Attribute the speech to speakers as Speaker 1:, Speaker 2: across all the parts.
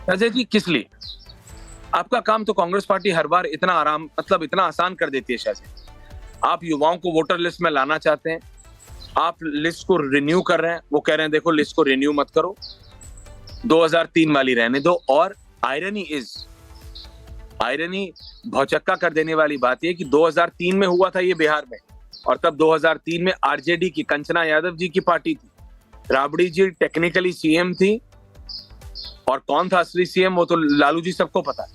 Speaker 1: अजय जी किस लिए? आपका काम तो कांग्रेस पार्टी हर बार इतना आराम मतलब इतना आसान कर देती है शायद। आप युवाओं को वोटर लिस्ट में लाना चाहते हैं, आप लिस्ट को रिन्यू कर रहे हैं, वो कह रहे हैं देखो लिस्ट को रिन्यू मत करो, 2003 वाली रहने दो। और आयरनी भौचक्का कर देने वाली बात यह कि 2003 में हुआ था ये बिहार में, और तब 2003 में आरजेडी की कंचना यादव जी की पार्टी थी, राबड़ी जी टेक्निकली सीएम थी, और कौन था असली सीएम वो तो लालू जी सबको पता है।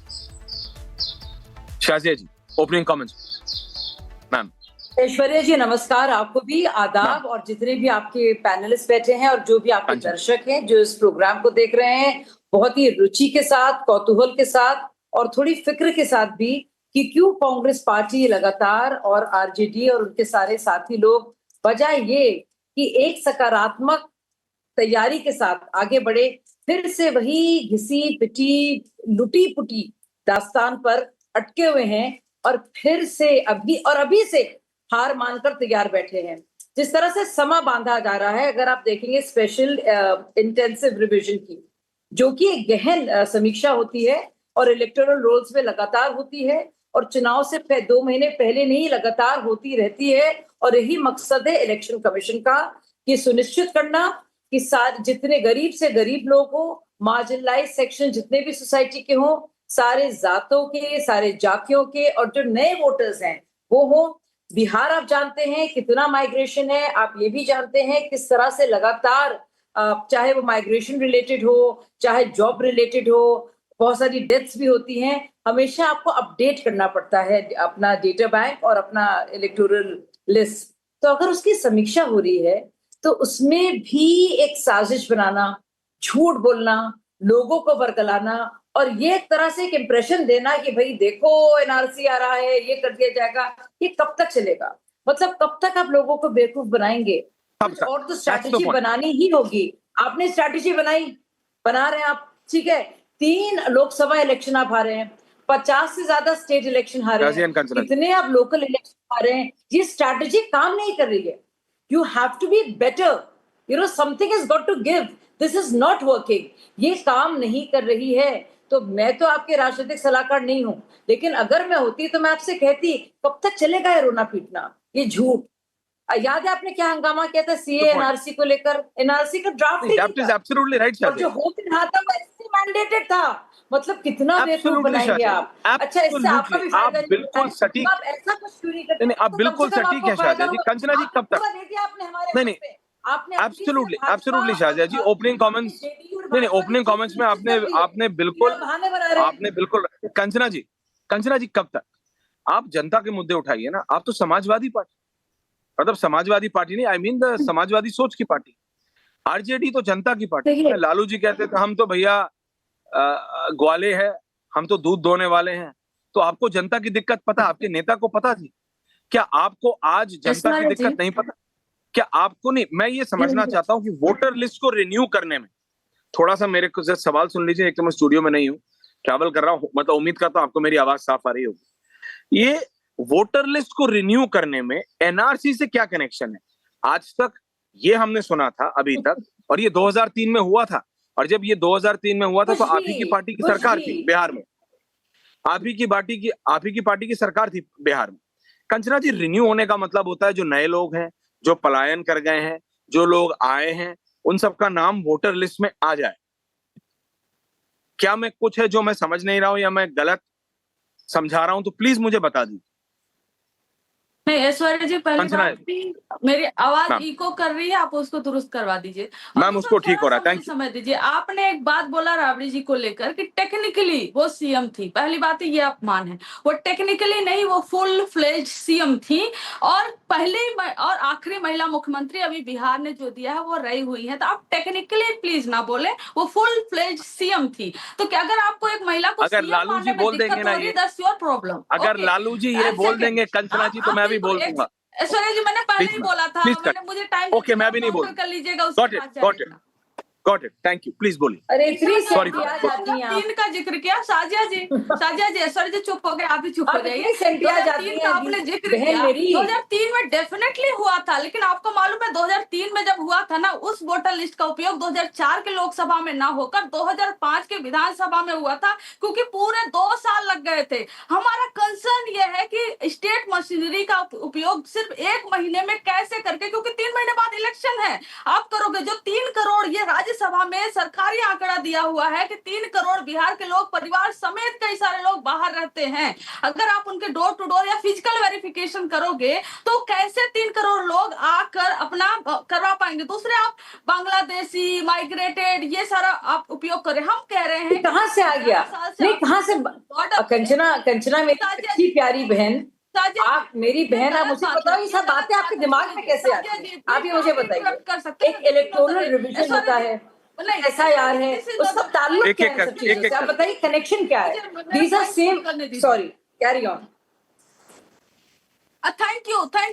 Speaker 1: शाजिया जी ओपनिंग कमेंट्स मैम।
Speaker 2: ऐश्वर्या जी नमस्कार, आपको भी आदाब, और जितने भी आपके पैनलिस्ट बैठे हैं और जो भी आपके दर्शक हैं जो इस प्रोग्राम को देख रहे हैं, बहुत ही रुचि के साथ, कौतूहल के साथ और थोड़ी फिक्र के साथ भी कि क्यों कांग्रेस पार्टी लगातार और आरजेडी और उनके सारे साथी लोग बजाय ये कि एक सकारात्मक तैयारी के साथ आगे बढ़े, फिर से वही घिसी पिटी लुटी पुटी दास्तान पर अटके हुए हैं और फिर से अभी से हार मानकर तैयार बैठे हैं। जिस तरह से समा बांधा जा रहा है, अगर आप देखेंगे स्पेशल इंटेंसिव रिवीजन की, जो कि एक गहन समीक्षा होती है और इलेक्टोरल रोल्स में लगातार होती है और चुनाव से 2 महीने पहले नहीं लगातार होती रहती है, और यही मकसद है इलेक्शन कमीशन का कि सुनिश्चित करना कि जितने गरीब से गरीब लोग हो, मार्जिनलाइज सेक्शन जितने भी सोसाइटी के हों, सारे जातों के, सारे जातियों के, और जो नए वोटर्स हैं वो हो। बिहार आप जानते हैं कितना माइग्रेशन है, आप ये भी जानते हैं किस तरह से लगातार चाहे वो माइग्रेशन रिलेटेड हो, चाहे जॉब रिलेटेड हो, बहुत सारी डेथ्स भी होती हैं। हमेशा आपको अपडेट करना पड़ता है अपना डेटा बैंक और अपना इलेक्टोरल लिस्ट। तो अगर उसकी समीक्षा हो रही है तो उसमें भी एक साजिश बनाना, झूठ बोलना, लोगों को बरगलाना और ये एक तरह से एक इंप्रेशन देना कि भाई देखो एनआरसी आ रहा है, ये कर दिया जाएगा, ये कब तक चलेगा? मतलब कब तक आप लोगों को बेवकूफ बनाएंगे? और तो स्ट्रैटेजी बनानी ही होगी। आपने स्ट्रैटेजी बना रहे हैं आप, ठीक है। 3 लोकसभा इलेक्शन आप हारे हैं, 50 से ज्यादा स्टेट इलेक्शन हारे हैं, इतने आप लोकल इलेक्शन हारे हैं। ये स्ट्रैटेजी काम नहीं कर रही है। You have to be better. Something has got to give. This is not working. ये काम नहीं कर रही है। तो मैं तो आपके राजनीतिक सलाहकार नहीं हूं, लेकिन अगर मैं होती तो मैं आपसे कहती कब तक चलेगा ये रोना पीटना, ये झूठ। याद है आपने क्या हंगामा किया था सीए एनआरसी को लेकर? एनआरसी का ड्राफ्ट इज एब्सोल्युटली राइट, और जो हो भी रहा था वो एससी मैंडेटेड था। मतलब कितना बेवकूफ बनाएंगे आप? अच्छा, इससे आपका भी फायदा नहीं,
Speaker 1: बिल्कुल सटीक।
Speaker 2: आप ऐसा कुछ क्यों नहीं करते?
Speaker 1: नहीं, आप बिल्कुल सटीक है शाजिया जी। कंचना जी कब तक? नहीं, एब्सोल्युटली शाजिया जी। ओपनिंग कमेंट्स नहीं, ओपनिंग कमेंट्स में आपने बिल्कुल कंचना जी कब तक? आप जनता के मुद्दे उठाइए ना। आप तो समाजवादी पार्टी, मतलब समाजवादी पार्टी नहीं, आई मीन द समाजवादी सोच की पार्टी। आरजेडी तो जनता की पार्टी है। लालू जी कहते थे हम तो भैया ग्वाले हैं, हम तो दूध दोने वाले हैं। तो आपको जनता की दिक्कत पता, आपके नेता को पता थी क्या? आपको आज जनता की दिक्कत नहीं पता क्या? आपको नहीं। मैं ये समझना चाहता हूं कि वोटर लिस्ट को रिन्यू करने में थोड़ा सा मेरे को सवाल सुन लीजिए। एक तो मैं स्टूडियो में नहीं हूं, ट्रैवल कर रहा हूं, मतलब उम्मीद करता हूं आपको मेरी आवाज साफ आ रही होगी। ये वोटर लिस्ट को रिन्यू करने में एनआरसी से क्या कनेक्शन है? आज तक ये हमने सुना था अभी तक, और ये 2003 में हुआ था। और जब ये 2003 में हुआ था तो आप ही की पार्टी की सरकार थी बिहार में, आप ही की पार्टी की सरकार थी बिहार में। कंचना जी, रिन्यू होने का मतलब होता है जो नए लोग हैं, जो पलायन कर गए हैं, जो लोग आए हैं, उन सबका नाम वोटर लिस्ट में आ जाए। क्या मैं कुछ है जो मैं समझ नहीं रहा हूं या मैं गलत समझा रहा हूं तो प्लीज मुझे बता दीजिए।
Speaker 3: नहीं ऐश्वर्या जी, पहले बात भी मेरी आवाज इको कर रही है, आप उसको दुरुस्त करवा दीजिए।
Speaker 1: मैम उसको ठीक हो रहा है, थैंक यू।
Speaker 3: समझ दीजिए, आपने एक बात बोला राबड़ी जी को लेकर कि टेक्निकली वो सीएम थी। पहली बात है ये अपमान है, वो टेक्निकली नहीं, वो फुल फ्लेज सीएम थी। और पहली और आखिरी महिला मुख्यमंत्री अभी बिहार ने जो दिया है वो रही हुई है। तो आप टेक्निकली प्लीज ना बोले, वो फुल फ्लेज सीएम थी। तो क्या अगर आपको एक महिला को
Speaker 1: अगर लालू जी बोल देंगे ना, ये
Speaker 3: दैट्स योर प्रॉब्लम।
Speaker 1: अगर लालू जी ये बोल देंगे कंचना जी तो मैं भी बोल दूंगा।
Speaker 3: ऐश्वर्या जी, मैंने पहले ही बोला था, मुझे टाइम
Speaker 1: ओके, मैं भी नहीं बोल
Speaker 3: कर लीजिएगा।
Speaker 1: Got it. Got it, thank you, please बोलिए।
Speaker 2: अरे इतनी
Speaker 1: Sorry.
Speaker 2: सेंटियाँ जाती हैं आप।
Speaker 3: 2003 का जिक्र किया साजिया जी, साजिया जी सर जी चुप हो गए, आप भी चुप हो
Speaker 2: आप
Speaker 3: जाइए।
Speaker 2: इतनी सेंटियाँ जाती
Speaker 3: 2003 का
Speaker 2: हैं
Speaker 3: आपने जिक्र
Speaker 2: बहन
Speaker 3: किया,
Speaker 2: मेरी।
Speaker 3: 2003 में डेफिनेटली हुआ था, लेकिन आपको मालूम है 2003 में जब हुआ था ना, उस वोटर लिस्ट का उपयोग 2004 के लोकसभा में ना होकर 2005 के विधानसभा में हुआ था, क्योंकि पूरे 2 साल लग गए थे। हमारा कंसर्न ये है कि स्टेट मशीनरी का उपयोग सिर्फ 1 महीने में कैसे करके, क्योंकि 3 महीने बाद इलेक्शन है, आप करोगे। जो 3 करोड़ ये राज्यसभा में सरकारी आंकड़ा दिया हुआ है कि 3 करोड़ बिहार के लोग परिवार समेत कई सारे लोग बाहर रहते हैं। अगर आप उनके डोर टू डोर या फिजिकल वेरिफिकेशन करोगे तो कैसे 3 करोड़ लोग आकर अपना करवा पाएंगे। दूसरे, आप बांग्लादेशी, माइग्रेटेड, ये सारा आप उपयोग करें। हम कह रहे हैं
Speaker 2: कहाँ से आ गया? नहीं, कहाँ से? कंचना मेरी अच्छी प्यारी बहन, आप मेरी बहन, आप मुझे बताओ ये सब बातें आपके दिमाग में कैसे आती हैं? आप ये मुझे बताइए। एक इलेक्टोरल रिविजन होता है, SIR है, उसका ताल्लुक क्या है सब चीजों से? आप बताइए कनेक्शन क्या है? These are same. Sorry, carry on.
Speaker 3: Thank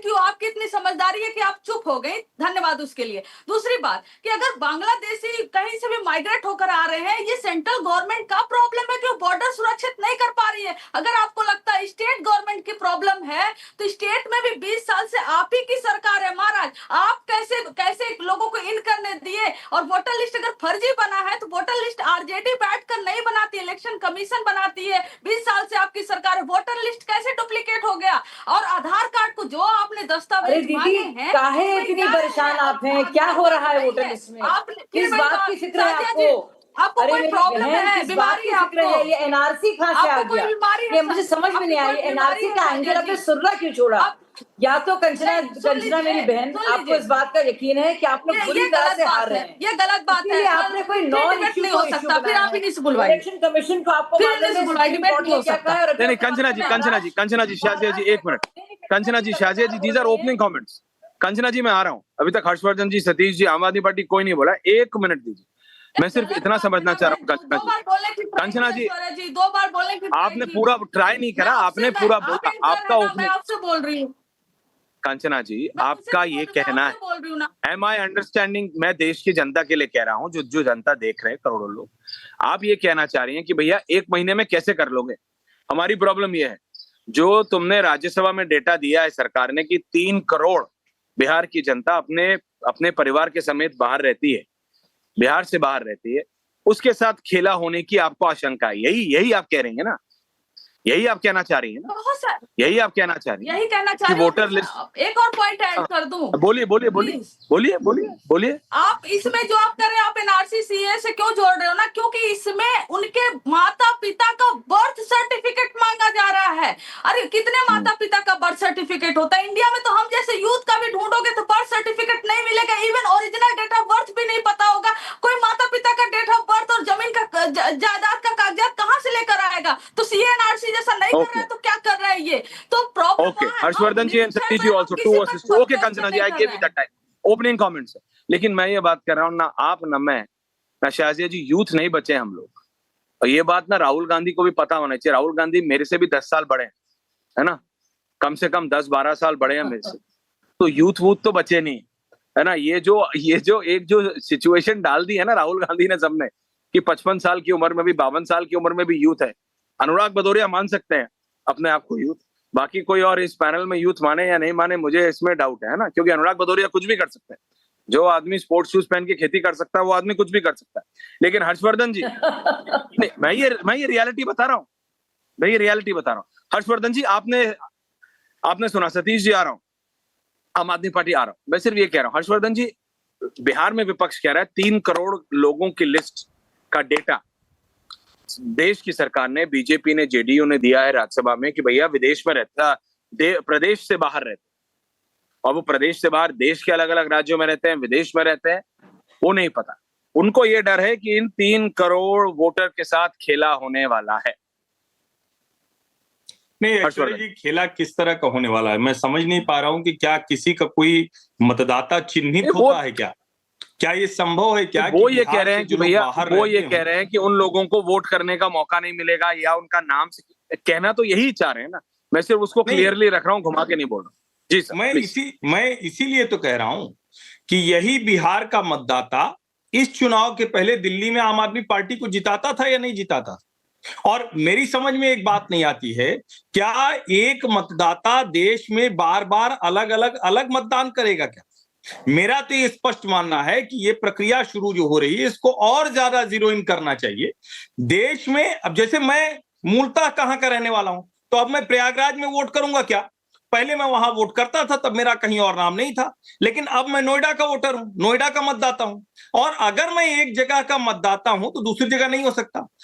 Speaker 3: you, आपकी इतनी समझदारी है कि आप चुप हो गए, धन्यवाद उसके लिए। दूसरी बात कि अगर बांग्लादेशी कहीं से भी माइग्रेट होकर आ रहे हैं, ये सेंट्रल गवर्नमेंट का प्रॉब्लम है कि वो बॉर्डर सुरक्षित नहीं कर पा रही है। अगर आपको लगता है स्टेट गवर्नमेंट की प्रॉब्लम है, तो स्टेट में भी 20 साल से आप ही की सरकार है महाराज। आप कैसे लोगों को इन करने दिए? और वोटर लिस्ट अगर फर्जी बना है तो वोटर लिस्ट RJD बैठकर नहीं बनाती, इलेक्शन कमीशन बनाती है। 20 साल से आपकी सरकार है, वोटर लिस्ट कैसे डुप्लीकेट हो गया? और आधार कार्ड को जो आपने दस्तावेज मांगे हैं,
Speaker 2: काहे इतनी परेशान आप हैं? क्या हो रहा है वोटर लिस्ट में? किस बात की फिक्र है आपको?
Speaker 3: आपको कोई प्रॉब्लम है, बीमारी है आपको?
Speaker 2: ये NRC कहाँ से आ गया? ये मुझे समझ में नहीं आई। NRC का एंगल आपने सुर्रा क्यों छोड़ा? या तो कंचना मेरी बहन, आपको इस बात का यकीन है कि आप लोग बुरी तरह से हार रहे हैं।
Speaker 3: ये गलत बात है।
Speaker 2: आपने कोई नॉन इश्यू
Speaker 3: नहीं हो सकता, फिर आप ही नहीं बुलवाइए।
Speaker 2: इलेक्शन कमीशन को आपको
Speaker 1: नहीं, Kanchana ji, Shazia ji, 1 minute. Kanchana ji, Shazia ji, these are opening comments. Kanchana ji, मैं आ रहा हूँ। अभी तक हर्षवर्धन जी, सतीश जी, आम आदमी पार्टी कोई नहीं बोला। 1 मिनट दीजिए, मैं सिर्फ इतना समझना चाह रहा हूँ। कंचना जी,
Speaker 3: 2 बार बोलने की
Speaker 1: आपने पूरा ट्राई नहीं करा, आपने पूरा बोला। आपका
Speaker 3: मैं आपसे बोल रही हूँ।
Speaker 1: कंचना जी, आपका ये कहना है, एम आई अंडरस्टैंडिंग, मैं देश की जनता के लिए कह रहा हूँ, जो जनता देख रहे हैं, करोड़ों लोग, आप ये कहना चाह रही हैं कि भैया 1 महीने में कैसे कर लोगे? हमारी प्रॉब्लम ये है, जो तुमने राज्यसभा में डेटा दिया है सरकार ने कि 3 करोड़ बिहार की जनता अपने परिवार के समेत बाहर रहती है, बिहार से बाहर रहती है, उसके साथ खेला होने की आपको आशंका है। यही आप कह रही है ना? यही आप कहना चाह रही है ना? यही आप कहना चाह रही है?
Speaker 3: यही कहना चाह रही हूँ।
Speaker 1: वोटर लिस्ट,
Speaker 3: एक और पॉइंट ऐड कर दूं।
Speaker 1: बोलिए।
Speaker 3: आप इसमें जो आप कर रहे हैं, आप NRC CA से क्यों जोड़ रहे हो ना? क्योंकि इसमें उनके माता पिता का बर्थ सर्टिफिकेट मांगा जा रहा है। अरे कितने माता पिता का बर्थ सर्टिफिकेट होता है इंडिया में? तो हम जैसे यूथ का भी ढूंढोगे तो बर्थ सर्टिफिकेट नहीं मिलेगा, even original date of birth भी नहीं पता होगा। कोई माता पिता का डेट ऑफ बर्थ और जमीन का जायदाद का कागजात कहाँ से लेकर आएगा? तो CA NRC जैसा नहीं कर रहा है तो क्या कर रहा है ये? तो problem
Speaker 1: okay, Harshvardhan ji and Satish ji also 2 versus 2। Okay Kanchana ji, I give you that time. Opening comments है, लेकिन मैं ये बात कर रहा हूँ, ना आप ना मैं ना शाजिया जी, यूथ नहीं बचे हम लोग। और ये बात ना राहुल गांधी को भी पता होना चाहिए। राहुल गांधी मेरे से भी 10 साल बड़े हैं, है ना? कम से कम 10-12 साल बड़े हैं मेरे से। तो यूथ वूथ तो बचे नहीं, है ना? ये जो एक सिचुएशन डाल दी है ना राहुल गांधी ने सबने, कि 55 साल की उम्र में भी, 52 साल की उम्र में भी यूथ है। अनुराग भदौरिया मान सकते हैं अपने आप को यूथ, बाकी कोई और इस पैनल में यूथ माने या नहीं माने, मुझे इसमें डाउट है ना? क्योंकि अनुराग भदौरिया कुछ भी कर सकते हैं। जो आदमी स्पोर्ट्स शूज पहन के खेती कर सकता है, वो आदमी कुछ भी कर सकता है। लेकिन हर्षवर्धन जी नहीं, मैं ये रियलिटी बता रहा हूँ। हर्षवर्धन जी, आपने सुना, सतीश जी आ रहा हूँ, आम आदमी पार्टी आ रहा हूँ, मैं सिर्फ ये कह रहा हूँ। हर्षवर्धन जी, बिहार में विपक्ष कह रहा है 3 करोड़ लोगों की लिस्ट का डेटा देश की सरकार ने, बीजेपी ने, JDU ने दिया है राज्यसभा में कि भैया विदेश में रहता, प्रदेश से बाहर रहते, और वो प्रदेश से बाहर देश के अलग अलग राज्यों में रहते हैं, विदेश में रहते हैं, वो नहीं पता। उनको ये डर है कि इन 3 करोड़ वोटर के साथ खेला होने वाला है।
Speaker 4: नहीं, एक्चुअली जी खेला किस तरह का होने वाला है मैं समझ नहीं पा रहा हूं कि क्या किसी का कोई मतदाता चिन्हित होता है क्या ये संभव है क्या?
Speaker 1: वो ये कह रहे हैं कि भैया, वो ये कह रहे हैं कि उन लोगों को वोट करने का मौका नहीं मिलेगा, या उनका नाम से कहना तो यही चाह रहे हैं ना। मैं सिर्फ उसको क्लियरली रख रहा हूँ, घुमा के नहीं बोल रहा हूँ। जी सर,
Speaker 4: मैं इसीलिए तो कह रहा हूं कि यही बिहार का मतदाता इस चुनाव के पहले दिल्ली में आम आदमी पार्टी को जिताता था या नहीं जिताता? और मेरी समझ में एक बात नहीं आती है, क्या एक मतदाता देश में बार बार अलग अलग मतदान करेगा क्या? मेरा तो ये स्पष्ट मानना है कि ये प्रक्रिया शुरू जो हो रही है इसको और ज्यादा जीरो इन करना चाहिए देश में। अब जैसे मैं मूलतः कहां का रहने वाला हूं, तो अब मैं प्रयागराज में वोट करूंगा क्या? पहले मैं वहां वोट करता था, तब मेरा कहीं और नाम नहीं था, लेकिन अब मैं नोएडा का वोटर हूं, नोएडा का मतदाता हूं, और अगर मैं एक जगह का मतदाता हूं तो दूसरी जगह नहीं हो सकता।